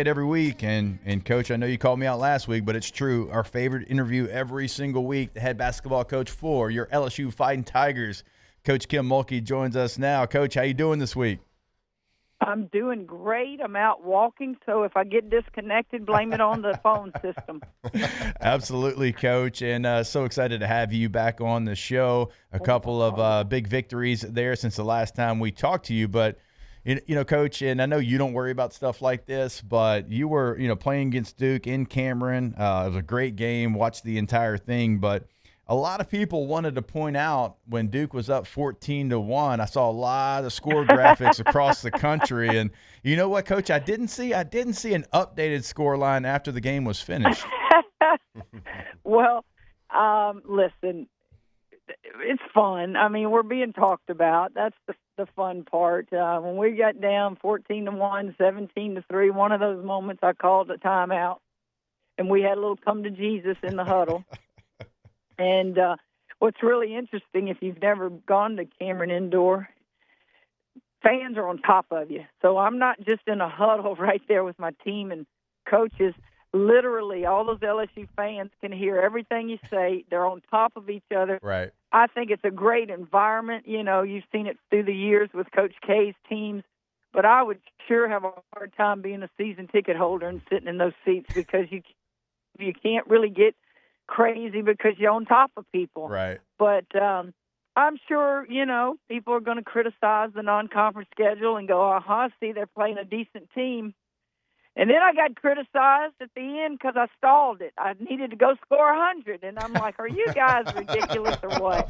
say it every week, and Coach, I know you called me out last week, but it's true. Our favorite interview every single week, the head basketball coach for your LSU Fighting Tigers, Coach Kim Mulkey, joins us now. Coach, how you doing this week? I'm doing great. I'm out walking, so if I get disconnected, blame it on the phone system. Absolutely, Coach, and so excited to have you back on the show. A couple of big victories there since the last time we talked to you, but you know, Coach, and I know you don't worry about stuff like this, but you were, playing against Duke in Cameron. It was a great game. Watched the entire thing, but a lot of people wanted to point out when Duke was up 14-1. I saw a lot of score graphics across the country, and you know what, Coach? I didn't see an updated score line after the game was finished. Well, listen, it's fun. I mean, we're being talked about. That's the fun part. When we got down 14-1, 17-3, one of those moments I called a timeout, and we had a little come to Jesus in the huddle. And what's really interesting, if you've never gone to Cameron Indoor, fans are on top of you. So I'm not just in a huddle right there with my team and coaches. Literally, all those LSU fans can hear everything you say. They're on top of each other. Right. I think it's a great environment. You know, you've seen it through the years with Coach K's teams. But I would sure have a hard time being a season ticket holder and sitting in those seats because you can't really get crazy because you're on top of people. Right. But I'm sure, people are going to criticize the non-conference schedule and go, see, they're playing a decent team. And then I got criticized at the end because I stalled it. I needed to go score 100. And I'm like, are you guys ridiculous or what?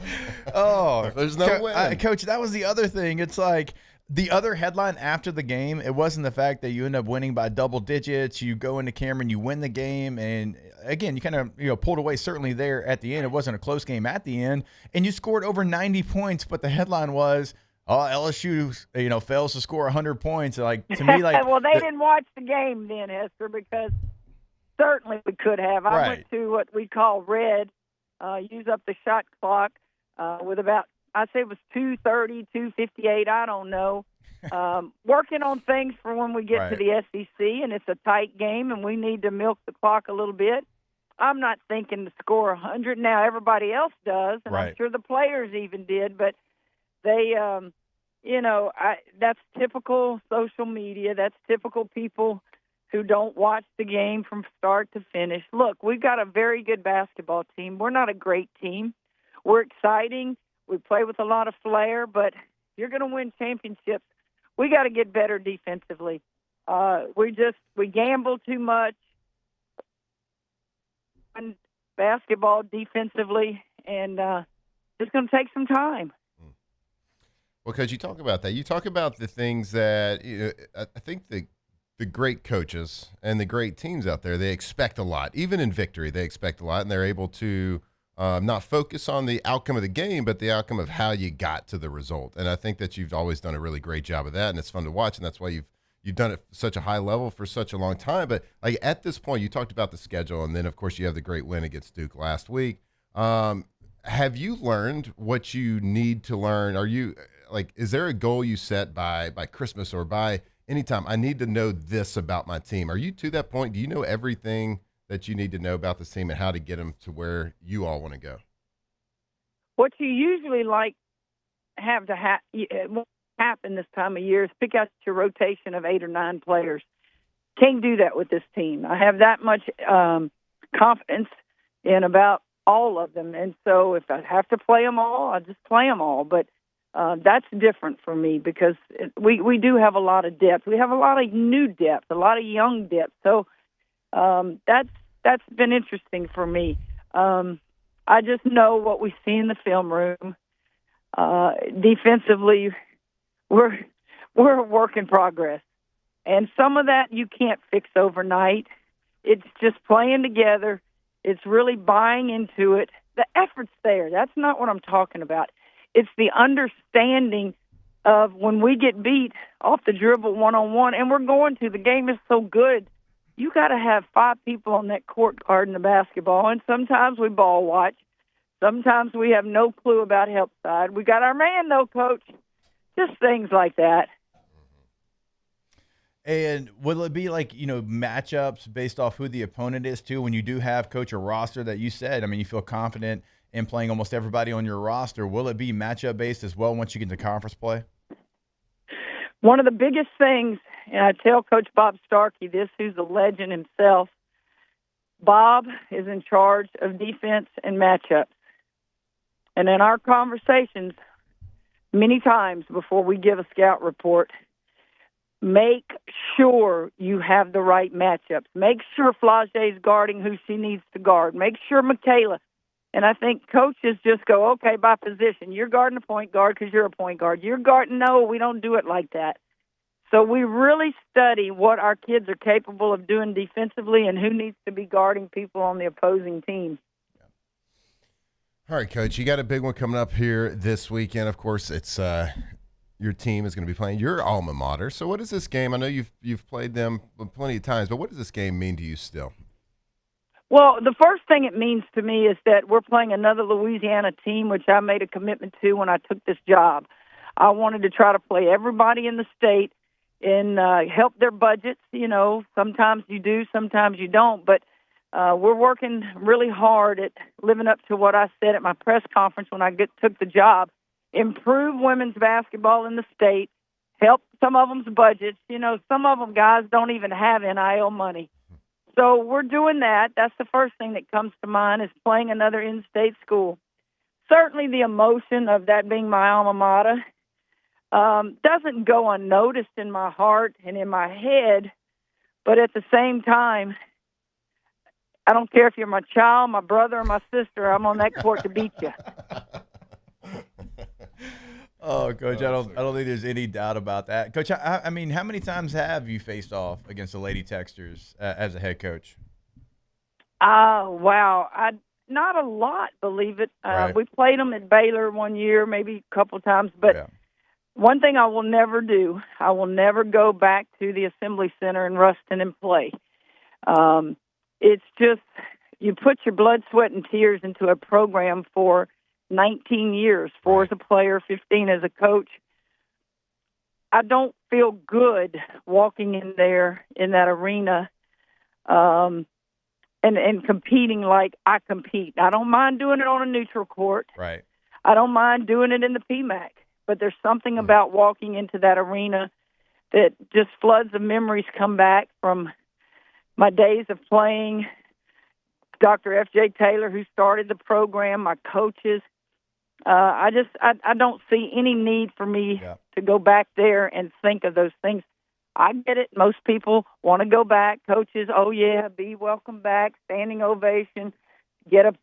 Oh, there's no way. Coach, that was the other thing. It's like the other headline after the game, it wasn't the fact that you end up winning by double digits. You go into Cameron, you win the game, and again, you kind of pulled away certainly there at the end. It wasn't a close game at the end, and you scored over 90 points, but the headline was, LSU, fails to score 100 points. Like, to me, like, well, they didn't watch the game then, Hester, because certainly we could have. I went to what we call red, use up the shot clock with about, I say it was 2:30, 2:58, I don't know. Working on things for when we get to the SEC, and it's a tight game, and we need to milk the clock a little bit. I'm not thinking to score 100 now. Everybody else does, and I'm sure the players even did, but they, that's typical social media. That's typical people who don't watch the game from start to finish. Look, we've got a very good basketball team. We're not a great team. We're exciting. We play with a lot of flair, but if you're going to win championships, we got to get better defensively. We gamble too much on basketball defensively, and it's going to take some time. Well, because you talk about that. You talk about the things that I think the great coaches and the great teams out there, they expect a lot. Even in victory, they expect a lot, and they're able to not focus on the outcome of the game, but the outcome of how you got to the result. And I think that you've always done a really great job of that, and it's fun to watch, and that's why you've done it at such a high level for such a long time. But like at this point, you talked about the schedule, and then, of course, you have the great win against Duke last week. Have you learned what you need to learn? Is there a goal you set by Christmas or by any time? I need to know this about my team. Are you to that point? Do you know everything that you need to know about this team and how to get them to where you all want to go? What you usually have to happen this time of year is pick out your rotation of 8 or 9 players. Can't do that with this team. I have that much confidence in about all of them, and so if I have to play them all, I just play them all. But that's different for me because we do have a lot of depth. We have a lot of new depth, a lot of young depth. So that's been interesting for me. I just know what we see in the film room. Defensively, we're a work in progress, and some of that you can't fix overnight. It's just playing together. It's really buying into it. The effort's there. That's not what I'm talking about. It's the understanding of when we get beat off the dribble one-on-one, and we're going to. The game is so good. You got to have 5 people on that court guarding the basketball, and sometimes we ball watch. Sometimes we have no clue about help side. We got our man, though, Coach. Just things like that. And will it be like, matchups based off who the opponent is too? When you do have coach a roster that you said, I mean, you feel confident in playing almost everybody on your roster. Will it be matchup based as well once you get to conference play? One of the biggest things, and I tell Coach Bob Starkey this, who's a legend himself, Bob is in charge of defense and matchups. And in our conversations, many times before we give a scout report, make sure you have the right matchups. Make sure Flau'jae's guarding who she needs to guard. Make sure Michaela. And I think coaches just go, okay, by position. You're guarding a point guard because you're a point guard. You're guarding. No, we don't do it like that. So we really study what our kids are capable of doing defensively and who needs to be guarding people on the opposing team. All right, Coach, you got a big one coming up here this weekend. Of course, it's your team is going to be playing your alma mater. So what is this game? I know you've played them plenty of times, but what does this game mean to you still? Well, the first thing it means to me is that we're playing another Louisiana team, which I made a commitment to when I took this job. I wanted to try to play everybody in the state and help their budgets. Sometimes you do, sometimes you don't. But we're working really hard at living up to what I said at my press conference when I took the job. Improve women's basketball in the state, help some of them's budgets. Some of them guys don't even have NIL money. So we're doing that. That's the first thing that comes to mind is playing another in-state school. Certainly the emotion of that being my alma mater doesn't go unnoticed in my heart and in my head, but at the same time, I don't care if you're my child, my brother, or my sister, I'm on that court to beat you. Oh, Coach, I don't think there's any doubt about that. Coach, I mean, how many times have you faced off against the Lady Texters as a head coach? Wow. Not a lot, believe it. Right. We played them at Baylor one year, maybe a couple times. But one thing I will never do, I will never go back to the Assembly Center in Ruston and play. It's just you put your blood, sweat, and tears into a program for 19 years, 4 as a player, 15 as a coach. I don't feel good walking in there in that arena and competing like I compete. I don't mind doing it on a neutral court. Right. I don't mind doing it in the PMAC. But there's something about walking into that arena that just floods of memories come back from my days of playing. Dr. F.J. Taylor, who started the program, my coaches. I don't see any need for me to go back there and think of those things. I get it. Most people want to go back. Coaches, oh, yeah, be welcome back, standing ovation, get a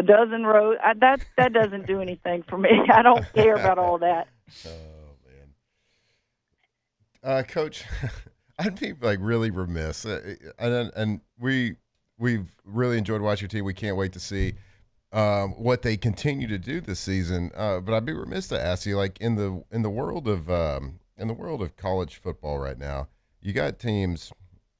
dozen rows. That doesn't do anything for me. I don't care about all that. Oh, man. Coach, I'd be really remiss. And we've really enjoyed watching your team. We can't wait to see what they continue to do this season. But I'd be remiss to ask you, in the world of college football right now, you got teams,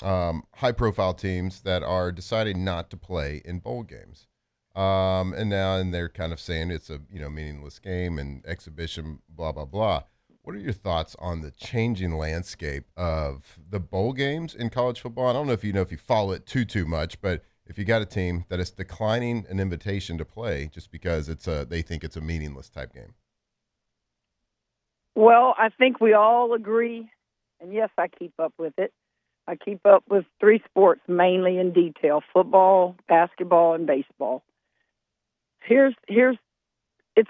high-profile teams that are deciding not to play in bowl games, and they're kind of saying it's a meaningless game and exhibition, blah blah blah. What are your thoughts on the changing landscape of the bowl games in college football? I don't know if you follow it too much, but if you got a team that is declining an invitation to play just because they think it's a meaningless type game. Well, I think we all agree, and yes, I keep up with it. I keep up with 3 sports mainly in detail: football, basketball, and baseball. It's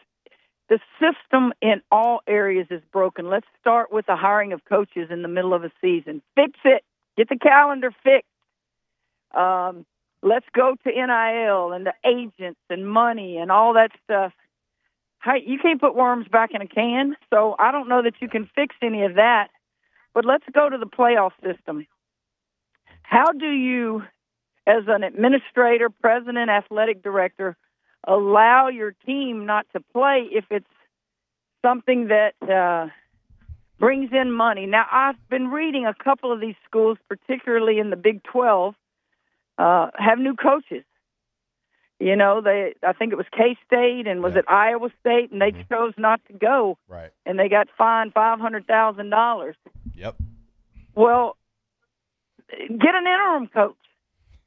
the system in all areas is broken. Let's start with the hiring of coaches in the middle of a season. Fix it. Get the calendar fixed. Let's go to NIL and the agents and money and all that stuff. You can't put worms back in a can, so I don't know that you can fix any of that. But let's go to the playoff system. How do you, as an administrator, president, athletic director, allow your team not to play if it's something that brings in money? Now, I've been reading a couple of these schools, particularly in the Big 12, have new coaches. I think it was K-State and was it Iowa State, and they chose not to go. Right. And they got fined $500,000. Yep. Well, get an interim coach.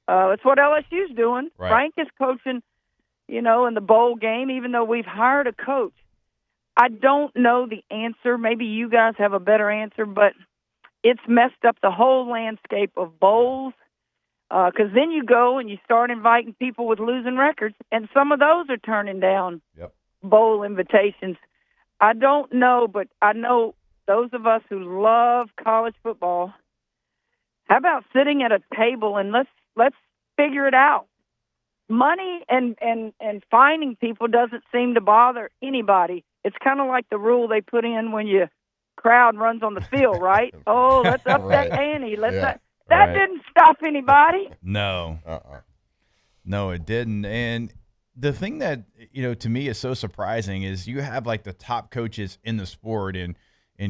That's what LSU's doing. Right. Frank is coaching, in the bowl game, even though we've hired a coach. I don't know the answer. Maybe you guys have a better answer, but it's messed up the whole landscape of bowls. Because then you go and you start inviting people with losing records, and some of those are turning down bowl invitations. I don't know, but I know those of us who love college football, how about sitting at a table and let's figure it out? Money and finding people doesn't seem to bother anybody. It's kind of like the rule they put in when you crowd runs on the field, right? Oh, let's up that ante. That didn't stop anybody. No. No, it didn't. And the thing that, to me is so surprising is you have like the top coaches in the sport and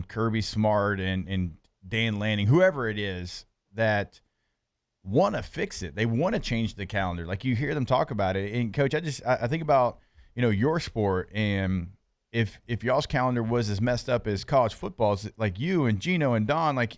Kirby Smart and Dan Lanning, whoever it is, that want to fix it. They want to change the calendar. Like you hear them talk about it. And Coach, I think about, your sport, and if y'all's calendar was as messed up as college football, like you and Gino and Don, like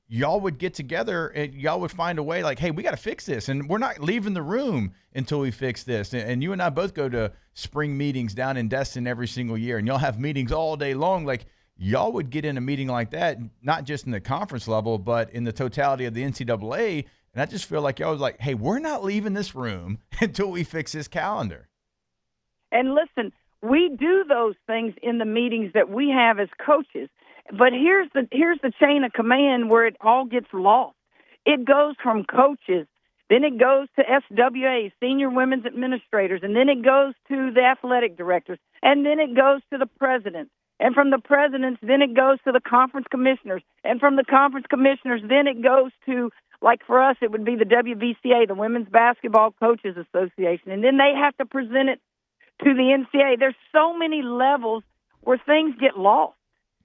y'all would get together and y'all would find a way like, hey, we got to fix this. And we're not leaving the room until we fix this. And you and I both go to spring meetings down in Destin every single year, and y'all have meetings all day long. Like y'all would get in a meeting like that, not just in the conference level, but in the totality of the NCAA. And I just feel like y'all was like, hey, we're not leaving this room until we fix this calendar. And listen, we do those things in the meetings that we have as coaches. But here's the chain of command where it all gets lost. It goes from coaches, then it goes to SWA, senior women's administrators, and then it goes to the athletic directors, and then it goes to the president. And from the presidents, then it goes to the conference commissioners. And from the conference commissioners, then it goes to, like for us, it would be the WBCA, the Women's Basketball Coaches Association. And then they have to present it to the NCAA. There's so many levels where things get lost.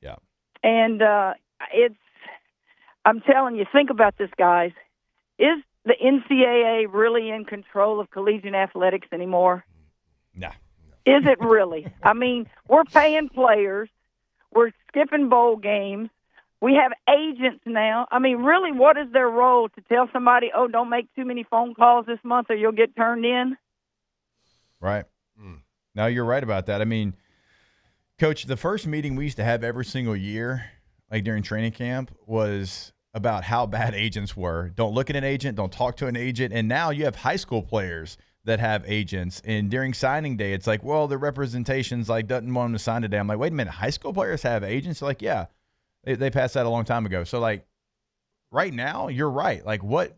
Yeah. And I'm telling you, think about this, guys. Is the NCAA really in control of collegiate athletics anymore? Nah. Is it really? I mean, we're paying players. We're skipping bowl games. We have agents now. I mean, really, what is their role? To tell somebody, oh, don't make too many phone calls this month or you'll get turned in? Right. No, you're right about that. I mean, Coach, the first meeting we used to have every single year, like during training camp, was about how bad agents were. Don't look at an agent. Don't talk to an agent. And now you have high school players that have agents. And during signing day, it's like, well, the representation's like doesn't want them to sign today. I'm like, wait a minute, high school players have agents? They're like, yeah, they passed that a long time ago. So like right now, you're right. Like what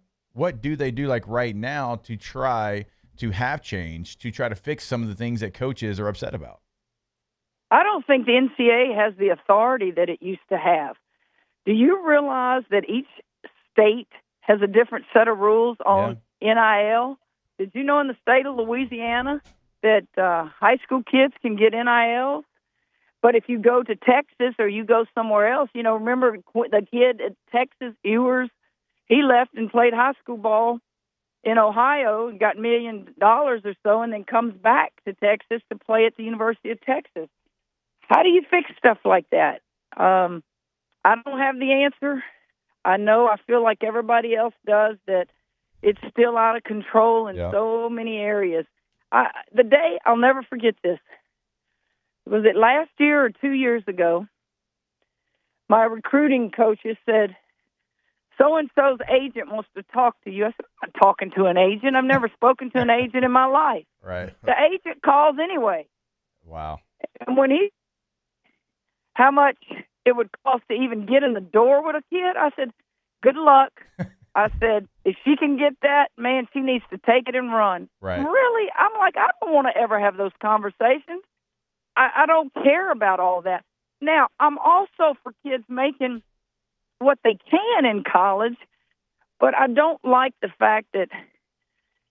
do they do like right now to try to have change, to try to fix some of the things that coaches are upset about? I don't think the NCAA has the authority that it used to have. Do you realize that each state has a different set of rules on NIL? Did you know in the state of Louisiana that high school kids can get NIL? But if you go to Texas or you go somewhere else, remember the kid at Texas, Ewers, he left and played high school ball in Ohio and got $1 million or so, and then comes back to Texas to play at the University of Texas. How do you fix stuff like that? I don't have the answer. I feel like everybody else does, that it's still out of control in so many areas. The day, I'll never forget this. Was it last year or 2 years ago? My recruiting coaches said, so-and-so's agent wants to talk to you. I said, I'm not talking to an agent. I've never spoken to an agent in my life. Right. The agent calls anyway. Wow. And when how much it would cost to even get in the door with a kid, I said, good luck. I said, if she can get that, man, she needs to take it and run. Right. Really? I'm like, I don't want to ever have those conversations. I don't care about all that. Now, I'm also for kids making what they can in college, but I don't like the fact that,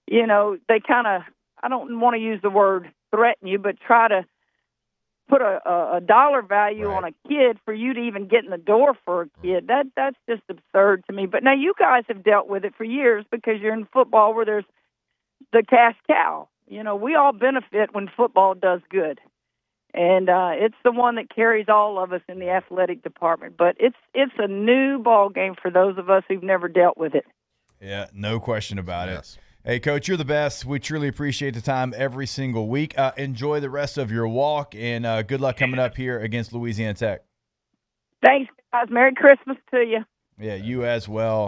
they kind of, I don't want to use the word threaten you, but try to put a dollar value on a kid for you to even get in the door for a kid. That's just absurd to me. But now you guys have dealt with it for years because you're in football where there's the cash cow. We all benefit when football does good. And it's the one that carries all of us in the athletic department. But it's a new ball game for those of us who've never dealt with it. Yeah, no question about it. Hey, Coach, you're the best. We truly appreciate the time every single week. Enjoy the rest of your walk, and good luck coming up here against Louisiana Tech. Thanks, guys. Merry Christmas to you. Yeah, you as well.